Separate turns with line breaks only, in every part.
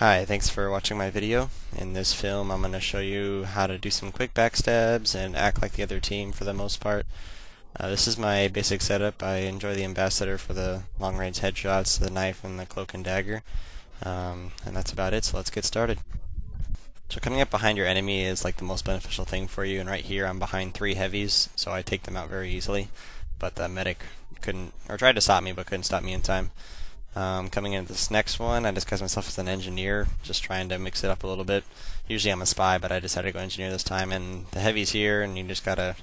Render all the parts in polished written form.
Hi, thanks for watching my video. In this film I'm going to show you how to do some quick backstabs and act like the other team for the most part. This is my basic setup. I enjoy the ambassador for the long range headshots, the knife, and the cloak and dagger. And that's about it, so let's get started. So coming up behind your enemy is like the most beneficial thing for you, and right here I'm behind 3 heavies, so I take them out very easily. But the medic couldn't, or tried to stop me, but couldn't stop me in time. Coming into this next one, I disguise myself as an engineer, just trying to mix it up a little bit. Usually I'm a spy, but I decided to go engineer this time, and the heavy's here, and you just gotta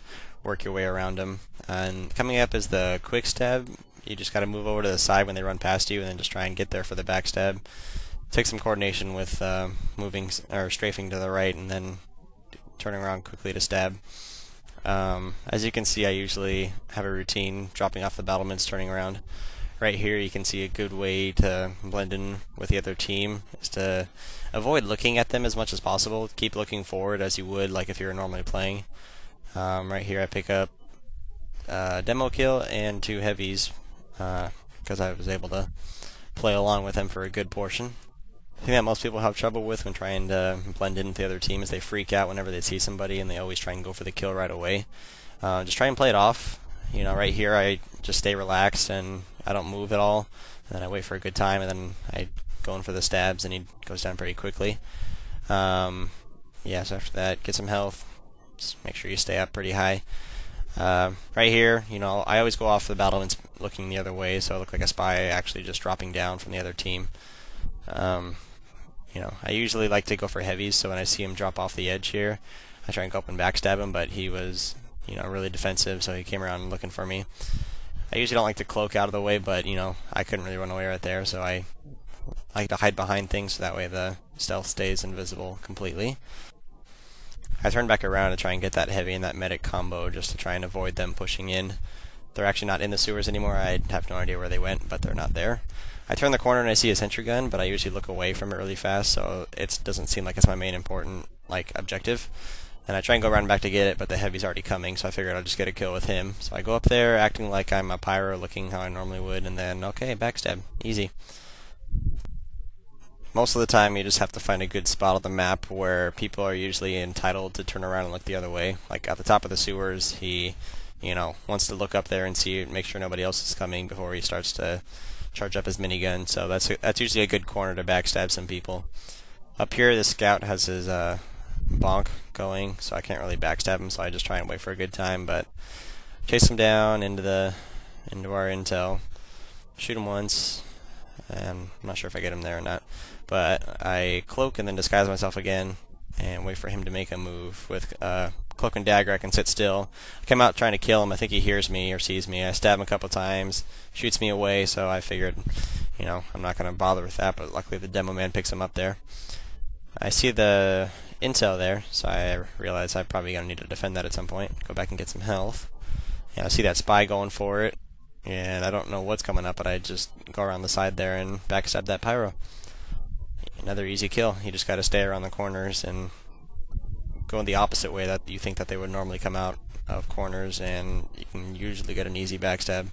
work your way around them. And coming up is the quick stab. You just gotta move over to the side when they run past you, and then just try and get there for the backstab. Take some coordination with moving or strafing to the right, and then turning around quickly to stab. As you can see, I usually have a routine, dropping off the battlements, turning around. Right here you can see a good way to blend in with the other team is to avoid looking at them as much as possible. Keep looking forward as you would like if you were normally playing. Right here I pick up demo kill and 2 heavies because I was able to play along with them for a good portion. The thing that most people have trouble with when trying to blend in with the other team is they freak out whenever they see somebody and they always try and go for the kill right away. Just try and play it off. You know, right here I just stay relaxed and I don't move at all, and then I wait for a good time, and then I go in for the stabs, and he goes down pretty quickly. Yeah, so after that, get some health. Just make sure you stay up pretty high. Right here, you know, I always go off the battlements looking the other way, so I look like a spy actually just dropping down from the other team. You know, I usually like to go for heavies, so when I see him drop off the edge here, I try and go up and backstab him, but he was, you know, really defensive, so he came around looking for me. I usually don't like to cloak out of the way, but, you know, I couldn't really run away right there, so I like to hide behind things so that way the stealth stays invisible completely. I turn back around to try and get that heavy and that medic combo just to try and avoid them pushing in. They're actually not in the sewers anymore. I have no idea where they went, but they're not there. I turn the corner and I see a sentry gun, but I usually look away from it really fast, so it doesn't seem like it's my main important objective. And I try and go around back to get it, but the heavy's already coming, so I figured I'll just get a kill with him. So I go up there, acting like I'm a pyro, looking how I normally would, and then, okay, backstab. Easy. Most of the time, you just have to find a good spot on the map where people are usually entitled to turn around and look the other way. Like at the top of the sewers, he, you know, wants to look up there and see, make sure nobody else is coming before he starts to charge up his minigun. So that's usually a good corner to backstab some people. Up here, the scout has his bonk going, so I can't really backstab him, so I just try and wait for a good time, but chase him down into our intel, shoot him once, and I'm not sure if I get him there or not, but I cloak and then disguise myself again and wait for him to make a move. With cloak and dagger I can sit still. I come out trying to kill him, I think he hears me or sees me, I stab him a couple times, shoots me away, so I figured, you know, I'm not going to bother with that, but luckily the demo man picks him up there. I see the intel there, so I realize I'm probably going to need to defend that at some point. Go back and get some health. And I see that spy going for it, and I don't know what's coming up, but I just go around the side there and backstab that pyro. Another easy kill. You just got to stay around the corners and go in the opposite way that you think that they would normally come out of corners, and you can usually get an easy backstab.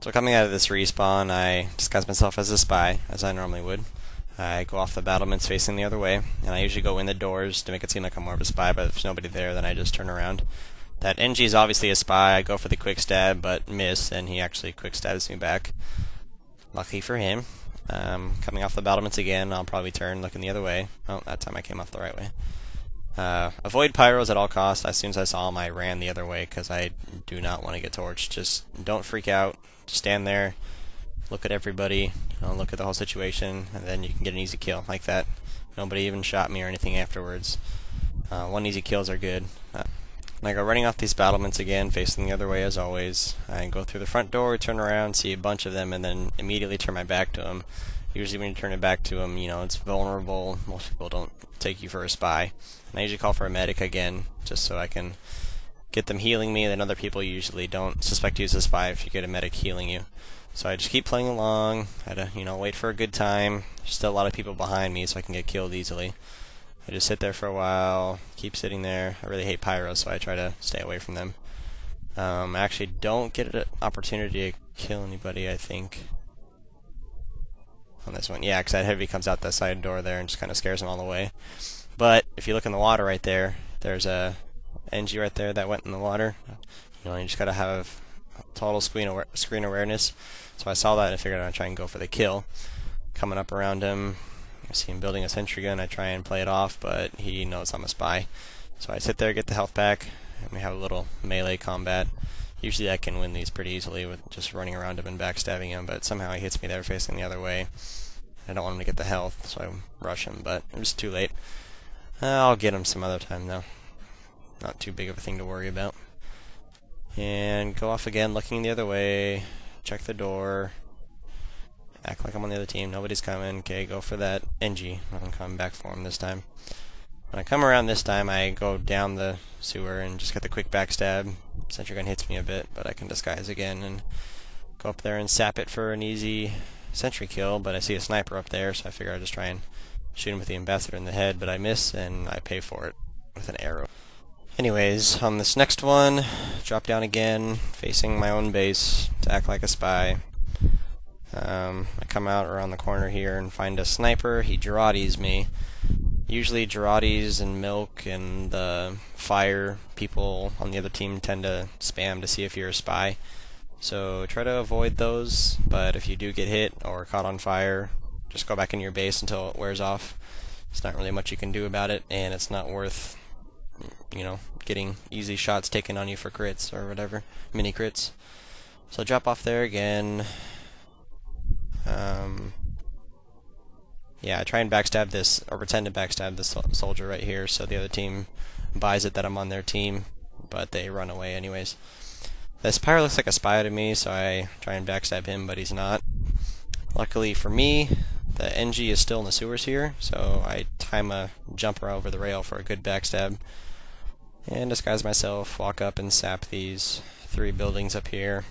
So coming out of this respawn, I disguise myself as a spy, as I normally would. I go off the battlements facing the other way, and I usually go in the doors to make it seem like I'm more of a spy, but if there's nobody there, then I just turn around. That NG is obviously a spy. I go for the quick stab, but miss, and he actually quick stabs me back. Lucky for him. Coming off the battlements again, I'll probably turn looking the other way. Oh, that time I came off the right way. Avoid pyros at all costs. As soon as I saw him, I ran the other way, because I do not want to get torched. Just don't freak out. Just stand there. Look at everybody, you know, look at the whole situation, and then you can get an easy kill like that. Nobody even shot me or anything afterwards. 1 easy kills are good. And I go running off these battlements again, facing the other way as always. I go through the front door, turn around, see a bunch of them, and then immediately turn my back to them. Usually when you turn it back to them, you know, it's vulnerable. Most people don't take you for a spy. And I usually call for a medic again, just so I can get them healing me, and then other people usually don't suspect you as a spy if you get a medic healing you. So I just keep playing along, I had to, you know, wait for a good time. There's still a lot of people behind me, so I can get killed easily. I just sit there for a while, keep sitting there. I really hate pyros, so I try to stay away from them. I actually don't get an opportunity to kill anybody, I think. on this one. Yeah, because that heavy comes out that side door there and just kind of scares him all the way. But if you look in the water right there, there's a NG right there that went in the water. You know, you just gotta have total screen awareness. So I saw that and I figured I'd try and go for the kill. Coming up around him, I see him building a sentry gun. I try and play it off, but he knows I'm a spy. So I sit there, get the health pack, and we have a little melee combat. Usually I can win these pretty easily with just running around him and backstabbing him, but somehow he hits me there facing the other way. I don't want him to get the health, so I rush him, but it was too late. I'll get him some other time, though. Not too big of a thing to worry about. And go off again, looking the other way. Check the door. Act like I'm on the other team. Nobody's coming. Okay, go for that NG. I'm coming back for him this time. When I come around this time, I go down the sewer and just get the quick backstab. Sentry gun hits me a bit, but I can disguise again and go up there and sap it for an easy sentry kill. But I see a sniper up there, so I figure I'll just try and shoot him with the ambassador in the head, but I miss and I pay for it with an arrow. Anyways, on this next one, drop down again, facing my own base to act like a spy. I come out around the corner here and find a sniper. He Giratis me. Usually Giratis and milk and the fire people on the other team tend to spam to see if you're a spy. So try to avoid those, but if you do get hit or caught on fire, just go back in your base until it wears off. It's not really much you can do about it, and it's not worth, you know, getting easy shots taken on you for crits or whatever, mini crits. So drop off there again. Yeah, I try and backstab this, or pretend to backstab this soldier right here, so the other team buys it that I'm on their team, but they run away anyways. This pyro looks like a spy to me, so I try and backstab him, but he's not. Luckily for me, the NG is still in the sewers here, so I time a jumper over the rail for a good backstab. And disguise myself, walk up and sap these 3 buildings up here.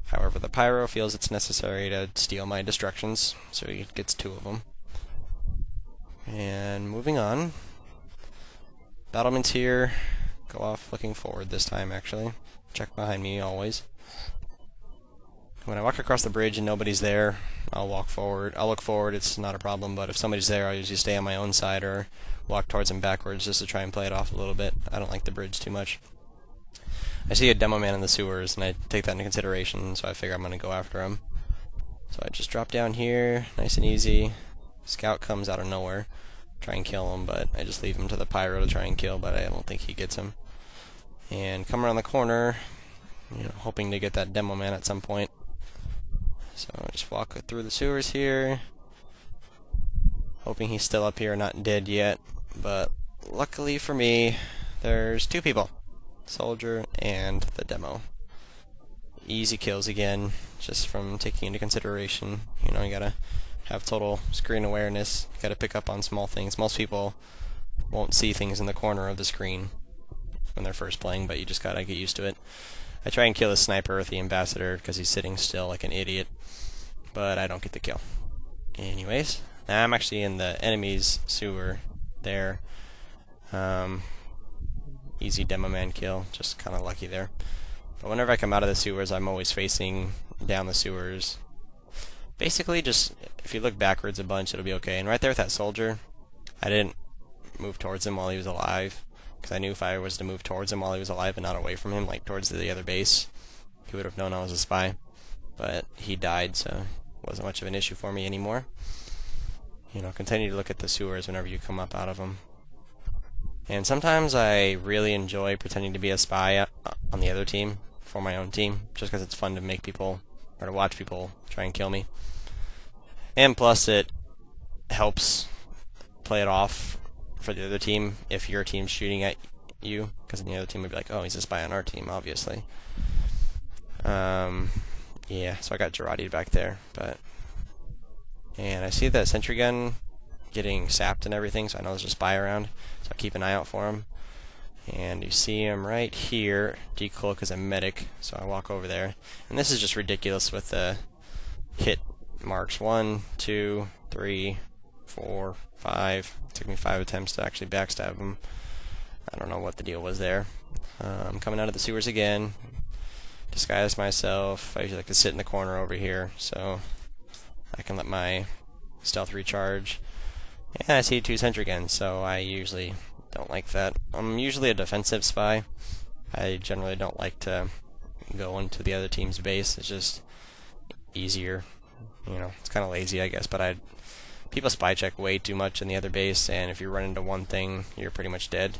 However, the pyro feels it's necessary to steal my destructions, so he gets 2 of them. And moving on. Battlements here. Go off looking forward this time, actually. Check behind me always. When I walk across the bridge and nobody's there, I'll walk forward. I'll look forward, it's not a problem, but if somebody's there, I'll usually stay on my own side or walk towards them backwards just to try and play it off a little bit. I don't like the bridge too much. I see a demo man in the sewers, and I take that into consideration, so I figure I'm going to go after him. So I just drop down here, nice and easy. Scout comes out of nowhere, try and kill him, but I just leave him to the pyro to try and kill, but I don't think he gets him. And come around the corner, you know, hoping to get that demo man at some point. So I just walk through the sewers here, hoping he's still up here, not dead yet. But luckily for me, there's 2 people. Soldier and the demo. Easy kills again, just from taking into consideration, you know, you gotta have total screen awareness, you gotta pick up on small things. Most people won't see things in the corner of the screen when they're first playing, but you just gotta get used to it. I try and kill the sniper with the ambassador because he's sitting still like an idiot, but I don't get the kill. Anyways, now I'm actually in the enemy's sewer there. Easy demo man kill, just kind of lucky there. But whenever I come out of the sewers, I'm always facing down the sewers. Basically, just if you look backwards a bunch, it'll be okay. And right there with that soldier, I didn't move towards him while he was alive, because I knew if I was to move towards him while he was alive and not away from him, like towards the other base, he would have known I was a spy. But he died, so it wasn't much of an issue for me anymore. You know, continue to look at the sewers whenever you come up out of them. And sometimes I really enjoy pretending to be a spy on the other team for my own team, just because it's fun to make people, or to watch people try and kill me. And plus it helps play it off for the other team if your team's shooting at you, because then the other team would be like, oh, he's a spy on our team, obviously. Yeah, so I got Girardi'd back there, and I see the sentry gun getting sapped and everything, so I know there's a spy around, so I keep an eye out for him. And you see him right here, decloak as a medic, so I walk over there. And this is just ridiculous with the hit marks. 1, 2, 3, 4, 5. It took me 5 attempts to actually backstab him. I don't know what the deal was there. I'm coming out of the sewers again, disguise myself. I usually like to sit in the corner over here, so I can let my stealth recharge. And I see 2 sentry again, so I usually don't like that. I'm usually a defensive spy. I generally don't like to go into the other team's base. It's just easier. You know, it's kind of lazy, I guess, but people spy check way too much in the other base, and if you run into one thing, you're pretty much dead.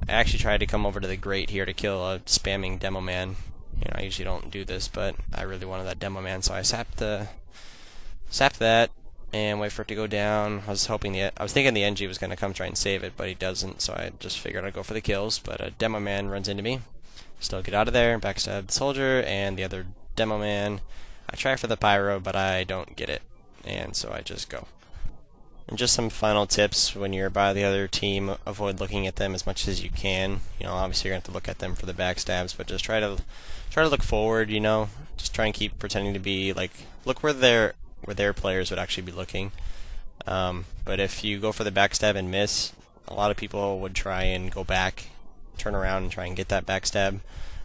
I actually tried to come over to the grate here to kill a spamming demo man. You know, I usually don't do this, but I really wanted that demo man, so I sapped that and wait for it to go down. I was thinking the NG was going to come try and save it, but he doesn't, so I just figured I'd go for the kills. But a demo man runs into me. Still get out of there, backstab the soldier and the other demo man. I try for the pyro, but I don't get it, and so I just go. And just some final tips: when you're by the other team, avoid looking at them as much as you can. You know, obviously you're going to have to look at them for the backstabs, but just try to look forward. You know, just try and keep pretending to be like, look where their players would actually be looking. But if you go for the backstab and miss, a lot of people would try and go back, turn around, and try and get that backstab.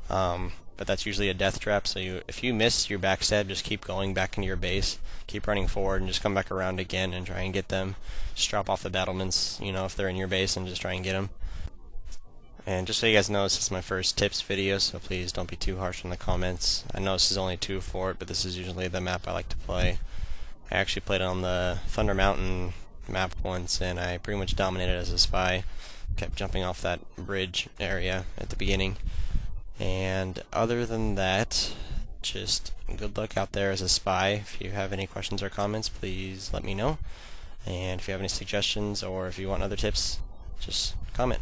But that's usually a death trap, so if you miss your backstab, just keep going back into your base, keep running forward, and just come back around again and try and get them. Just drop off the battlements, you know, if they're in your base, and just try and get them. And just so you guys know, this is my first tips video, so please don't be too harsh in the comments. I know this is only 2 for it, but this is usually the map I like to play. I actually played on the Thunder Mountain map once, and I pretty much dominated as a spy. Kept jumping off that bridge area at the beginning. And other than that, just good luck out there as a spy. If you have any questions or comments, please let me know. And if you have any suggestions or if you want other tips, just comment.